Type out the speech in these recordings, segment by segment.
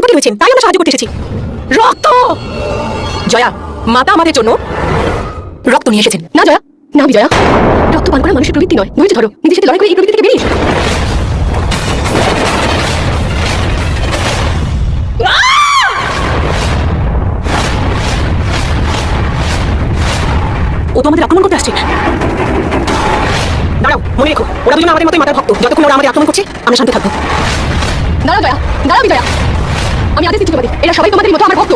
সংকটে রয়েছেন, তাই আমরা সাহায্য করতে এসেছি। রক্ত! জয়া, মাতা আমাদের জন্য রক্ত নিয়ে এসেছেন। না জয়া, না বিজয়া, রক্ত পান করা মানুষের প্রবৃত্তি নয়। ধৈর্য ধরো, নিজের সাথে লড়াই করে এই প্রবৃত্তি থেকে বেরিয়ে এসো। ও তো আমাদের আক্রমণ করতে আসছে। দাঁড়াও, মনে রেখো, ওরা দুজন আমাদের মতোই মাতার ভক্ত। যতক্ষণ ওরা আমাদের আক্রমণ করছে, আমরা শান্ত থাকবো। দাঁড়াও জয়া, দাঁড়াও বিজয়া, আমি আদেশ দিচ্ছি তোমাদের, এরা সবাই তোমাদের মতো আমার ভক্ত।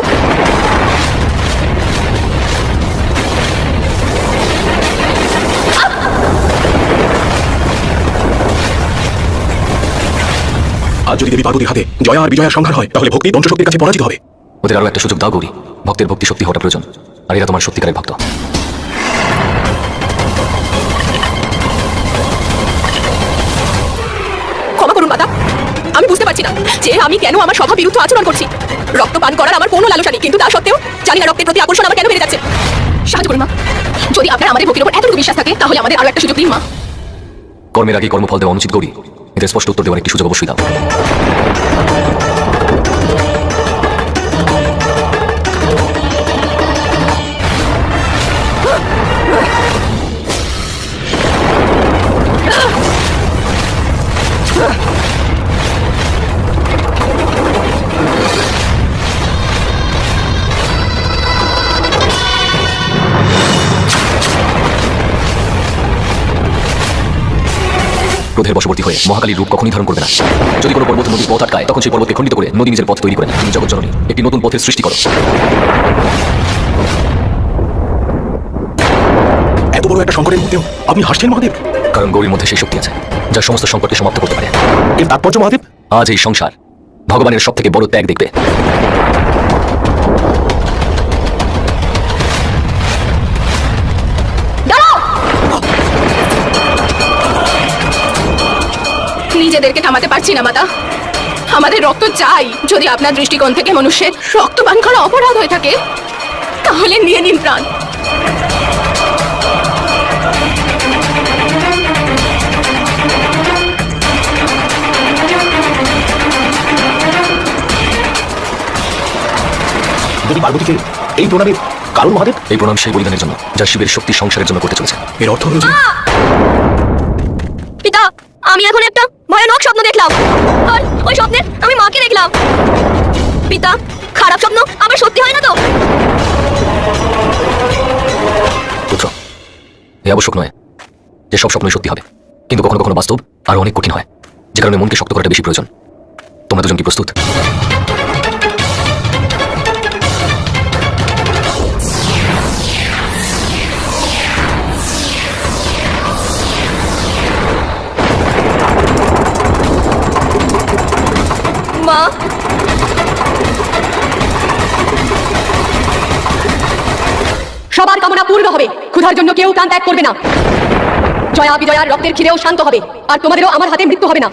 আজ যদি দেবী পার্বতীর হাতে জয়া আর বিজয়ার সংহার হয়, তাহলে ভক্তি ধ্বংসশক্তির কাছে পরাজিত হবে। ওদের আরো একটা সুযোগ দাও গৌরী। ভক্তের ভক্তি শক্তি হওয়াটা প্রয়োজন, আর এরা তোমার সত্যিকারের ভক্ত। ক্ষমা করুন মাতা, আমি বুঝতে পারছি না যে আমি কেন আমার স্বভাব বিরুদ্ধ আচরণ করছি। রক্ত পান করার আমার কোনো লালসা নেই, কিন্তু তা সত্ত্বেও জানি না রক্তের প্রতি আকর্ষণ আমার কেন বেড়ে যাচ্ছে। সাহায্য করুন মা, যদি আপনার আমাদের ভক্তির উপর এতটুকু বিশ্বাস থাকে, তাহলে আমাদের আরো একটা সুযোগ দিন মা। কর্মের আগে কর্মফল দেওয়া অনুচিত গৌরী, এদের স্পষ্ট উত্তর দেওয়ার একটি সুযোগ অবশ্যই দাও। ক্রোধের বশবর্তী হয়ে মহাকালীর রূপ কখনই ধারণ করবে না। যদি কোনো পর্বত নদীর পথ আটকায়, তখন সেই পর্বতকে খণ্ডিত করে নদী নিজের পথ তৈরি করে না। তুমি জগৎ জননী, একটি নতুন পথের সৃষ্টি করো। এত বড় একটা সংকটের মধ্যেও আপনি হাসছেন মহাদেব? কারণ গৌরীর মধ্যে সেই শক্তি আছে যা সমস্ত সংকটকে সমাপ্ত করতে পারে। এর তাৎপর্য মহাদেব? আজ এই সংসার ভগবানের সব থেকে বড় ত্যাগ দেখবে। নিজেদেরকে থামাতে পারছি না মাতা, আমাদের রক্ত চাই। যদি আপনার দৃষ্টিকোণ থেকে মনুষ্যের রক্ত পান করা অপরাধ হয়ে থাকে, তাহলে নিয়ে নিন প্রাণ। দেবী পার্বতীকে এই প্রণামের কারণ মহাদেব? এই প্রণাম সেই বলিদানের জন্য যা শিবের শক্তি সংসারের জন্য করতে চলেছে। এর অর্থ হলো যে পিতা, আমি এখন একটা ভয়ানক স্বপ্ন দেখলাম, আর ওই স্বপ্নে আমি মাকে দেখলাম। পিতা, খারাপ স্বপ্ন আবার সত্যি হয় না তো? পুত্র, এই আবশ্যক নয় যে সব স্বপ্নই সত্যি হবে, কিন্তু কখনো কখনো বাস্তব আরো অনেক কঠিন হয়, যে কারণে মনকে শক্ত করাটা বেশি প্রয়োজন। তোমরা দুজন কি প্রস্তুত? মা, সবার কামনা পূর্ণ হবে, ক্ষুধার জন্য কেউ প্রাণ ত্যাগ করবে না। জয়া বিজয়ার রক্তের খিদেও শান্ত হবে, আর তোমাদেরও আমার হাতে মৃত্যু হবে না।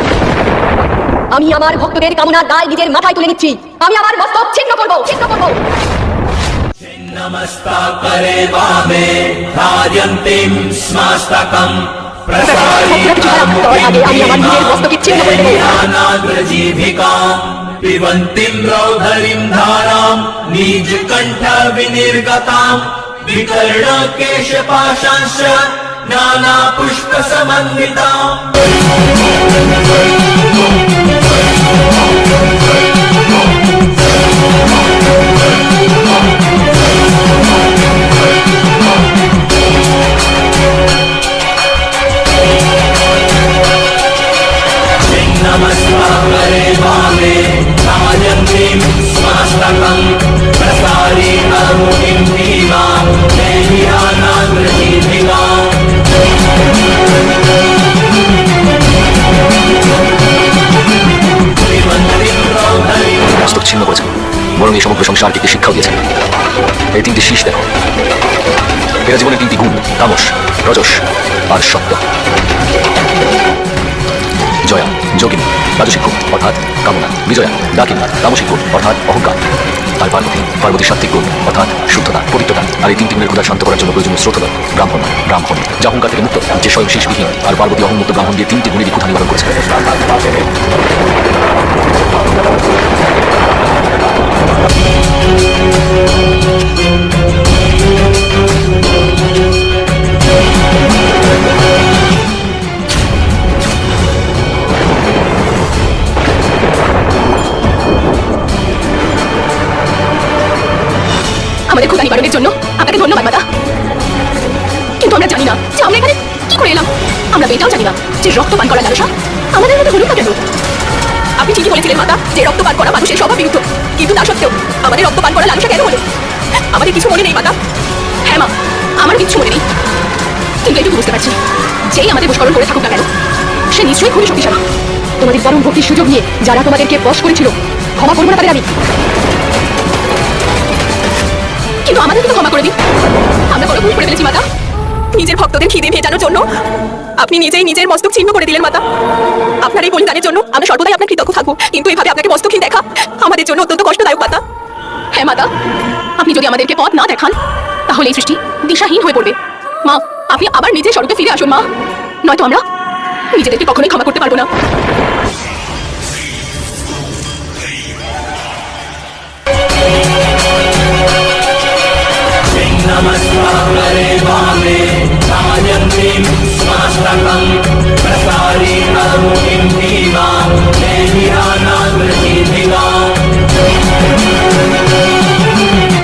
আমি আমার ভক্তদের কামনার দায় নিজের মাথায় তুলে নিচ্ছি। আমি আমার মস্তক ছিন্ন করবো, ছিন্ন করবো। नमस्ताकरे वामे धार्यन्तीं स्मस्तकं प्रसारितामुखीनाग्रजीभिकां पिबन्तीं रौधरीं धारां नीजकण्ठ विनिर्गतां विकर्णकेशपाशांश्च नानापुष्पसमन्विताम्। नमस्ताकरे वामे धार्यन्तीं स्मस्तकं प्रसारितामुखीं भीमां देह्यानाग्रजीभिकाम्। মস্তক ছিন্ন করেছেন, বরং এই সমগ্র সংসারকে একটি শিক্ষাও দিয়েছেন। এই তিনটি শীষ দেখো, এরা জীবনের তিনটি গুণ: তামস, রজস আর সত্য। জয়া যোগিনী, রাজসিক গুণ অর্থাৎ কামনা; বিজয়া ডাকিনী, তামসিক গুণ অর্থাৎ অহংকার; আর পার্বতী সাত্ত্বিক গুণ অর্থাৎ শুদ্ধতা, পবিত্রতা। আর এই তিনটি গুণের ক্ষুধা শান্ত করার জন্য প্রয়োজনীয় স্রোতধর ব্রাহ্মণ, যা অহংকার থেকে মুক্ত, যে স্বয়ং শীষবিহীন। আর পার্বতী অহংমুক্ত ব্রাহ্মণ দিয়ে তিনটি গুণেরই ক্ষুধা নিবারণ করেছে। আমাদের ক্ষুধা নিবারণের জন্য আপনাকে ধন্যবাদ মাতা, কিন্তু আমরা জানি না যে আমরা এখানে কি করে এলাম। আমরা এটাও জানি না যে রক্তপান করা লালসা আমাদের মধ্যে হলো না কেন। আপনি ঠিকই বলেছিলেন মাতা যে রক্তপান করা মানুষের স্বভাব বিরুদ্ধ, কিন্তু তা সত্ত্বেও আমাদের রক্তপান করা লালসা কেন হলো? আমাদের কিছু মনে নেই মাতা। হ্যাঁ মা, আমার কিছু মনে নেই, কিন্তু এটুকু বুঝতে পারছি যেই আমাদের বশকরণ করে থাকুক না কেন, সে নিশ্চয়ই খুবই শক্তিশালী। তোমাদের পরম ভক্তির সুযোগ নিয়ে যারা তোমাদেরকে বশ করেছিল, ক্ষমা করবো না তাদের আমি, কিন্তু আমাদেরকে তো ক্ষমা করে দিন। আমরা বড় ভুল করে ফেলেছি মাতা। নিজের ভক্তদের খিদে ভেজানোর জন্য আপনি নিজেই নিজের মস্তক ছিন্ন করে দিলেন মাতা। আপনার এই বলিদানের জন্য আমরা সর্বদাই আপনার কৃতজ্ঞ থাকবো, কিন্তু এইভাবে আপনাকে মস্তকহীন দেখা আমাদের জন্য অত্যন্ত কষ্টদায়ক মাতা। হ্যাঁ মাতা, আপনি যদি আমাদেরকে পথ না দেখান তাহলে এই সৃষ্টি দিশাহীন হয়ে পড়বে। মা, আপনি আবার নিজের স্বরূপে ফিরে আসুন মা, নয়তো আমরা নিজেদেরকে কখনোই ক্ষমা করতে পারবো না।